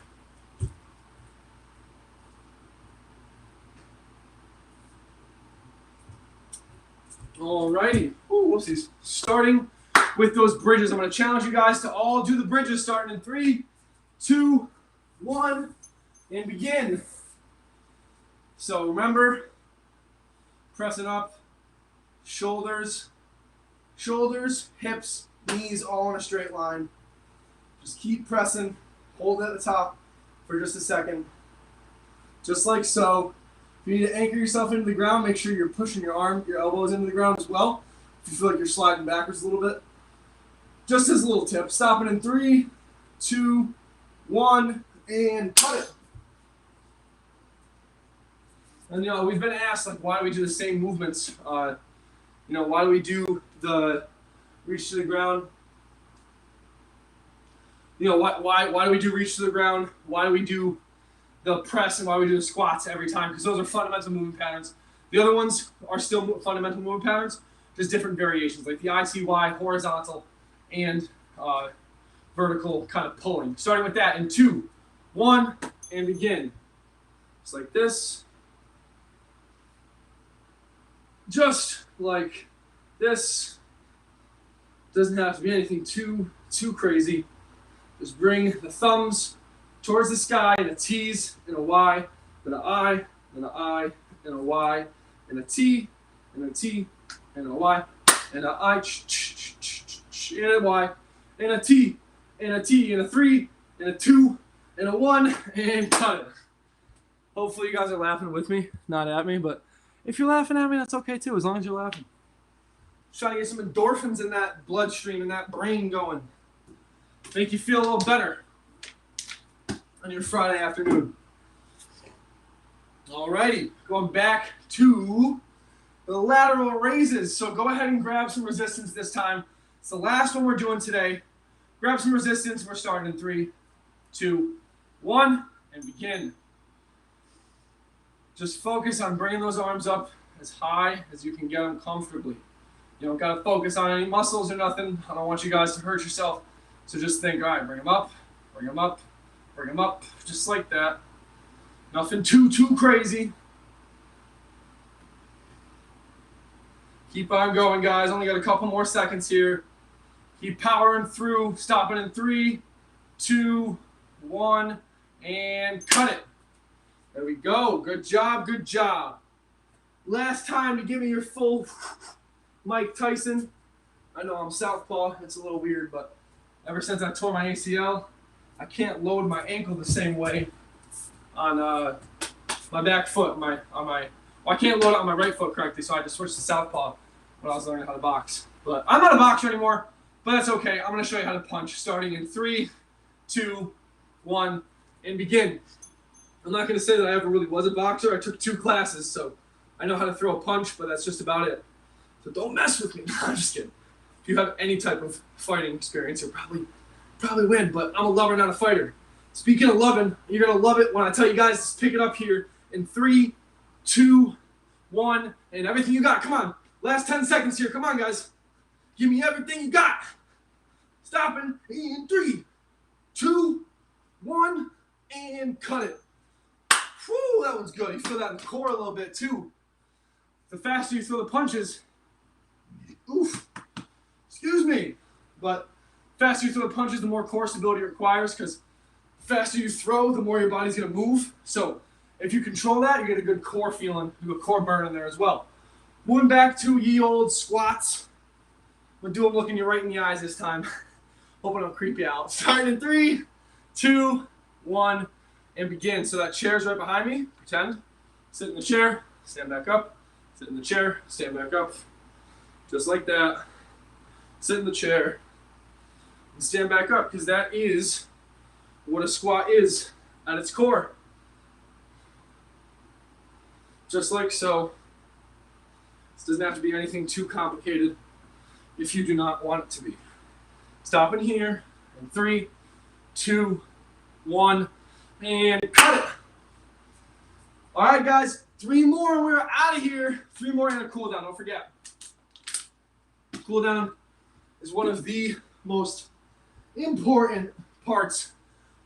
Alrighty. Ooh, whoopsies. Starting with those bridges. I'm going to challenge you guys to all do the bridges starting in 3, 2, 1, and begin. So remember, pressing up, shoulders, hips, knees all in a straight line. Just keep pressing, hold it at the top for just a second. Just like so. If you need to anchor yourself into the ground, make sure you're pushing your elbows into the ground as well. If you feel like you're sliding backwards a little bit. Just as a little tip, stopping in 3, 2, 1, and cut it. And we've been asked like why do we do the same movements? Why do we do the reach to the ground? Why do we do reach to the ground? Why do we do the press and why we do the squats every time? Because those are fundamental movement patterns. The other ones are still fundamental movement patterns, just different variations, like the ICY, horizontal, and vertical kind of pulling. Starting with that in 2, 1, and begin. Just like this. Just like this. Doesn't have to be anything too crazy. Just bring the thumbs towards the sky and a T's and a Y, then an I, and an I, and a Y, and a T, and a T, and a Y, and a I, and a Y, and a T, and a T, and a 3, and a 2, and a 1, and cut it. Hopefully you guys are laughing with me, not at me, but if you're laughing at me, that's okay too, as long as you're laughing. Just trying to get some endorphins in that bloodstream and that brain going. Make you feel a little better on your Friday afternoon. Alrighty, going back to the lateral raises. So go ahead and grab some resistance this time. It's the last one we're doing today. Grab some resistance. We're starting in 3, 2, 1, and begin. Just focus on bringing those arms up as high as you can get them comfortably. You don't got to focus on any muscles or nothing. I don't want you guys to hurt yourself. So just think, all right, bring them up, bring them up, bring them up, just like that. Nothing too crazy. Keep on going, guys. Only got a couple more seconds here. Keep powering through. Stopping in 3, 2, 1, and cut it. There we go. Good job, good job. Last time to give me your full Mike Tyson. I know I'm southpaw. It's a little weird, but ever since I tore my ACL, I can't load my ankle the same way on my back foot. I can't load it on my right foot correctly, so I had to switch to southpaw when I was learning how to box. But I'm not a boxer anymore, but that's okay. I'm going to show you how to punch, starting in 3, 2, 1, and begin. I'm not going to say that I ever really was a boxer. I took 2 classes, so I know how to throw a punch, but that's just about it. So don't mess with me. No, I'm just kidding. If you have any type of fighting experience, you'll probably win, but I'm a lover, not a fighter. Speaking of loving, you're going to love it when I tell you guys to pick it up here in 3, 2, 1, and everything you got. Come on. Last 10 seconds here. Come on, guys. Give me everything you got. Stopping in 3, 2, 1, and cut it. Whew, that one's good. You feel that in the core a little bit too. The faster you throw the punches, oof, excuse me, but the faster you throw the punches, the more core stability it requires, because the faster you throw, the more your body's going to move. So if you control that, you get a good core feeling, you get a core burn in there as well. Moving back to ye old squats. I'm going to do them looking you right in the eyes this time. Hoping I don't creep you out. Starting in 3, 2, 1, and begin. So that chair's right behind me. Pretend. Sit in the chair, stand back up. Sit in the chair, stand back up. Just like that. Sit in the chair and stand back up, because that is what a squat is at its core. Just like so. This doesn't have to be anything too complicated if you do not want it to be. Stop in here in 3, 2, 1, and cut it. All right, guys, 3 more and we're out of here. 3 more and a cool down. Don't forget. Cool down is one of the most important parts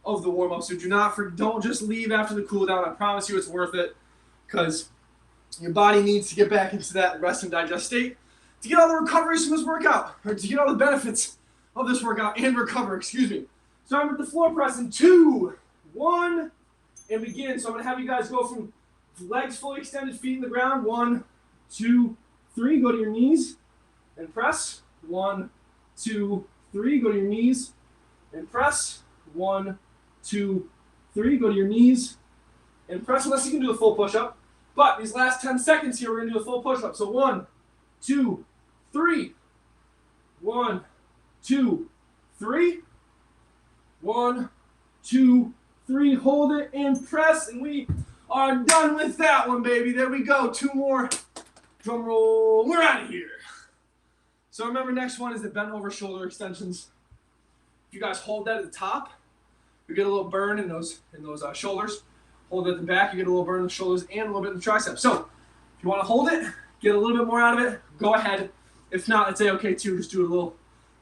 of the warm up. So don't just leave after the cool down. I promise you it's worth it, because your body needs to get back into that rest and digest state to get all the recoveries from this workout, or to get all the benefits of this workout and recover, excuse me. Starting with the floor press in 2, 1, and begin. So I'm going to have you guys go from legs fully extended, feet in the ground. 1, 2, 3. Go to your knees and press. 1, 2, 3. Go to your knees and press. 1, 2, 3. Go to your knees and press, unless you can do a full push-up. But these last 10 seconds here, we're going to do a full push-up. So 1, 2, 3. 1, 2, 3. 1, 2, 3. Hold it and press, and we are done with that one, baby. There we go. 2 more. Drum roll. We're out of here. So remember, next one is the bent over shoulder extensions. If you guys hold that at the top, you get a little burn in those shoulders. Hold it at the back, you get a little burn in the shoulders and a little bit in the triceps. So if you want to hold it, get a little bit more out of it, go ahead. If not, it's okay too. Just do it a little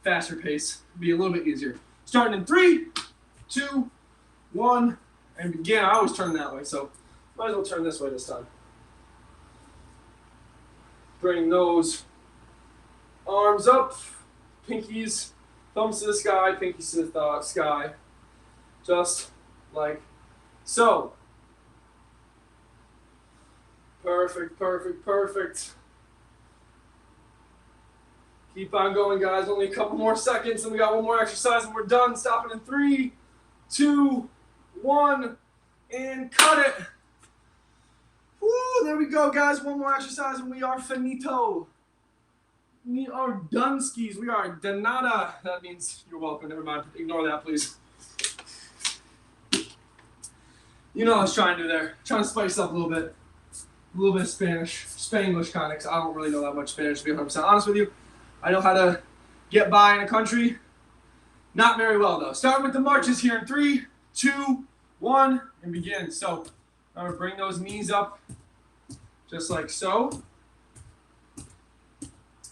faster pace. Be a little bit easier. Starting in 3, 2, 1, and begin. I always turn that way, so might as well turn this way this time. Bring those arms up, pinkies, thumbs to the sky, pinkies to the sky, just like so. Perfect, perfect, perfect. Keep on going, guys. Only a couple more seconds, and we got one more exercise, and we're done. Stopping in 3, 2, 1, and cut it. Woo, there we go, guys. One more exercise, and we are finito. We are done skis. We are danada. That means you're welcome. Never mind. Ignore that, please. You know what I was trying to do there. Trying to spice up a little bit. A little bit of Spanish. Spanglish kind of, because I don't really know that much Spanish, to be 100% honest with you. I know how to get by in a country. Not very well, though. Starting with the marches here in 3, 2, 1, and begin. So, I'm going to bring those knees up just like so.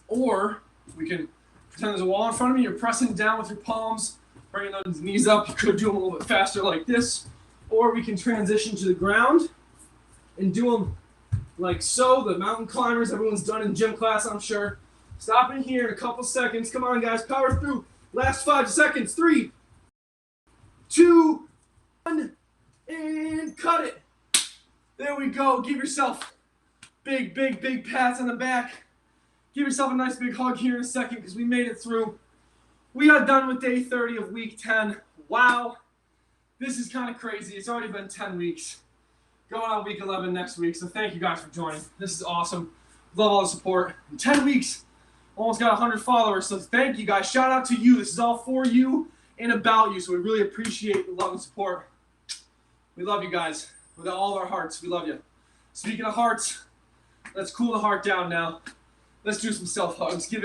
Or we can pretend there's a wall in front of me. You're pressing down with your palms, bringing those knees up. You could do them a little bit faster like this. Or we can transition to the ground and do them like so. The mountain climbers, everyone's done in gym class, I'm sure. Stopping here in a couple seconds. Come on, guys. Power through. Last 5 seconds. 3, 2, 1, and cut it. There we go. Give yourself big, big, big pats on the back. Give yourself a nice big hug here in a second, because we made it through. We are done with day 30 of week 10. Wow. This is kind of crazy. It's already been 10 weeks. Going on week 11 next week. So thank you guys for joining. This is awesome. Love all the support. In 10 weeks, almost got 100 followers. So thank you guys. Shout out to you. This is all for you and about you. So we really appreciate the love and support. We love you guys. With all of our hearts, we love you. Speaking of hearts, let's cool the heart down now. Let's do some self-hugs. Give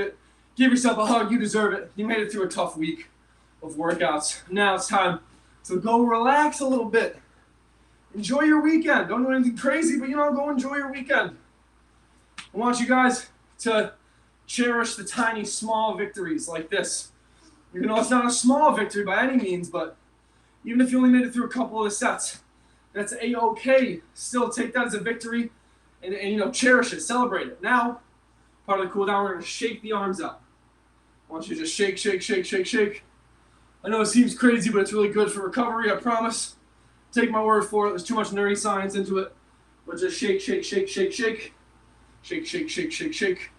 yourself a hug. You deserve it. You made it through a tough week of workouts. Now it's time to go relax a little bit. Enjoy your weekend. Don't do anything crazy, but go enjoy your weekend. I want you guys to cherish the tiny, small victories like this. Even though it's not a small victory by any means, but even if you only made it through a couple of the sets, That's a-okay. Still take that as a victory and you know, cherish it, celebrate it. Now, part of the cool down, we're gonna shake the arms out. I want you to just shake, shake, shake, shake, shake. I know it seems crazy, but it's really good for recovery, I promise. Take my word for it. There's too much nerdy science into it. But just shake, shake, shake, shake, shake. Shake, shake, shake, shake, shake.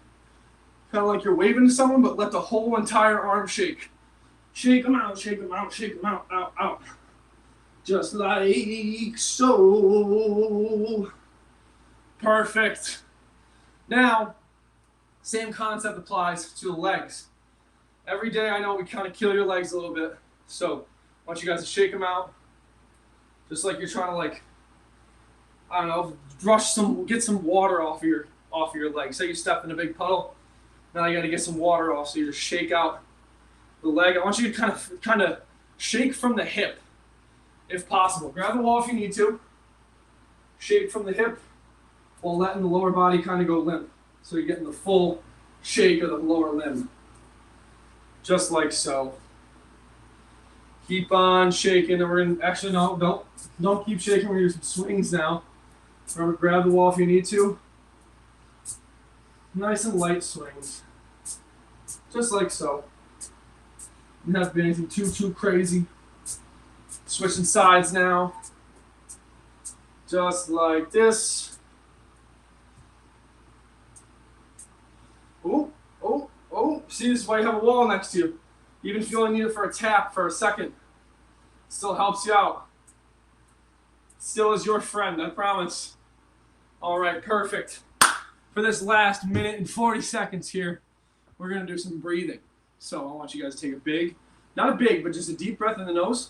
Kind of like you're waving to someone, but let the whole entire arm shake. Shake them out, shake them out, shake them out, out, out. Just like so. Perfect. Now, same concept applies to the legs. Every day I know we kind of kill your legs a little bit. So I want you guys to shake them out. Just like you're trying to, like, I don't know, get some water off your legs. Say you step in a big puddle. Now you got to get some water off, so you just shake out the leg. I want you to kind of shake from the hip, if possible. Grab the wall if you need to. Shake from the hip while letting the lower body kind of go limp. So you're getting the full shake of the lower limb. Just like so. Keep on shaking, and we're going to, actually no, don't keep shaking, we're going to do some swings now. Remember, grab the wall if you need to. Nice and light swings. Just like so. Doesn't have to be anything too crazy. Switching sides now. Just like this. Oh, oh, oh. See, this is why you have a wall next to you. Even if you only need it for a tap for a second, still helps you out. Still is your friend, I promise. All right, perfect. For this last minute and 40 seconds here, we're gonna do some breathing. So I want you guys to take a big, not a big, but just a deep breath in the nose,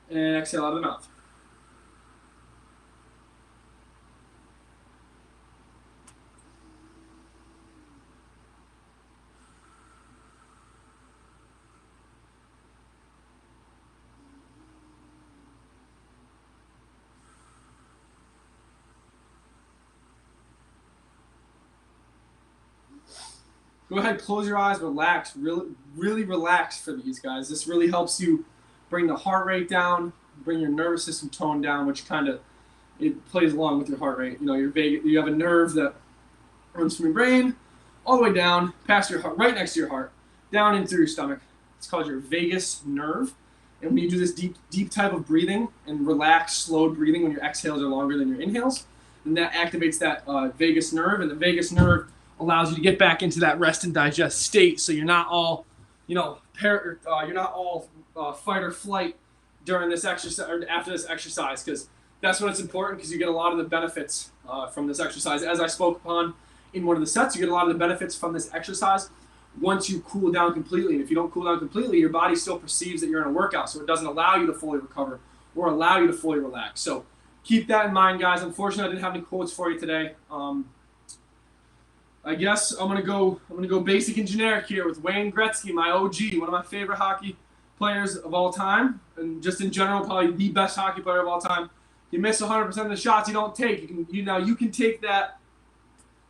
and exhale out of the mouth. Go ahead, close your eyes, relax, really relax for these guys. This really helps you bring the heart rate down, bring your nervous system tone down, which it plays along with your heart rate. You know, you have a nerve that runs from your brain all the way down, past your heart, right next to your heart, down in through your stomach. It's called your vagus nerve. And when you do this deep type of breathing and relaxed, slowed breathing, when your exhales are longer than your inhales, then that activates that vagus nerve, and the vagus nerve allows you to get back into that rest and digest state, so you're not all, you know, fight or flight during this exercise or after this exercise, because that's when it's important, because you get a lot of the benefits from this exercise. As I spoke upon in one of the sets, you get a lot of the benefits from this exercise once you cool down completely. And if you don't cool down completely, your body still perceives that you're in a workout, so it doesn't allow you to fully recover or allow you to fully relax. So keep that in mind, guys. Unfortunately, I didn't have any quotes for you today. I guess I'm gonna go basic and generic here with Wayne Gretzky, my OG, one of my favorite hockey players of all time, and just in general, probably the best hockey player of all time. You miss 100% of the shots you don't take. You can take that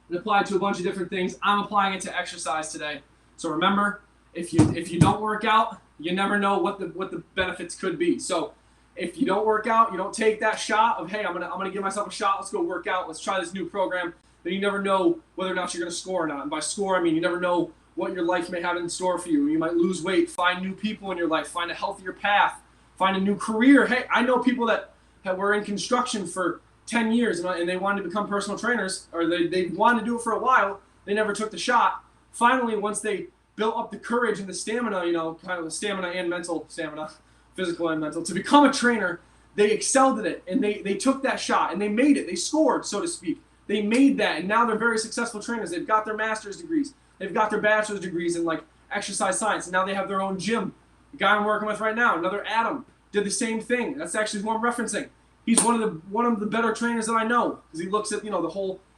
and apply it to a bunch of different things. I'm applying it to exercise today. So remember, if you don't work out, you never know what the benefits could be. So if you don't work out, you don't take that shot of, hey, I'm gonna give myself a shot. Let's go work out. Let's try this new program. Then you never know whether or not you're going to score or not. And by score, I mean you never know what your life may have in store for you. You might lose weight, find new people in your life, find a healthier path, find a new career. Hey, I know people that were in construction for 10 years and they wanted to become personal trainers, or they wanted to do it for a while. They never took the shot. Finally, once they built up the courage and the stamina, you know, kind of the stamina and mental stamina, physical and mental, to become a trainer, they excelled at it, and they took that shot, and they made it. They scored, so to speak. They made that, and now they're very successful trainers. They've got their master's degrees. They've got their bachelor's degrees in, like, exercise science, and now they have their own gym. The guy I'm working with right now, another Adam, did the same thing. That's actually who I'm referencing. He's one of the better trainers that I know, because he looks at, you know,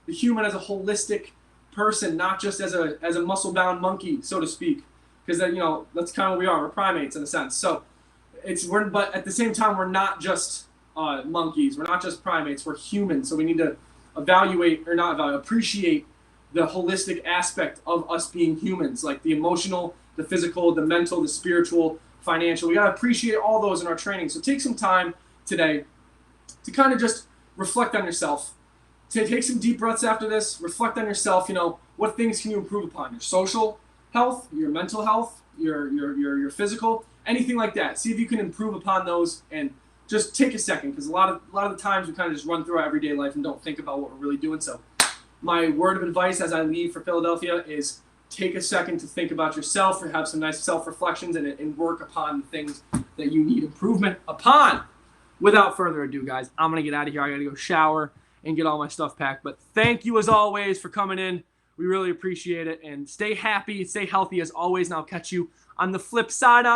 the human as a holistic person, not just as a muscle-bound monkey, so to speak. Because, you know, that's kind of what we are. We're primates in a sense. So but at the same time, we're not just monkeys. We're not just primates. We're humans. So we need to appreciate the holistic aspect of us being humans, like the emotional, the physical, the mental, the spiritual, financial. We got to appreciate all those in our training. So take some time today to kind of just reflect on yourself. To take some deep breaths after this, reflect on yourself, what things can you improve upon? Your social health, your mental health, your physical, anything like that. See if you can improve upon those, and just take a second, because a lot of the times we kind of just run through our everyday life and don't think about what we're really doing. So my word of advice as I leave for Philadelphia is take a second to think about yourself, or have some nice self-reflections, and work upon the things that you need improvement upon. Without further ado, guys, I'm going to get out of here. I got to go shower and get all my stuff packed. But thank you, as always, for coming in. We really appreciate it. And stay happy, stay healthy, as always, and I'll catch you on the flip side.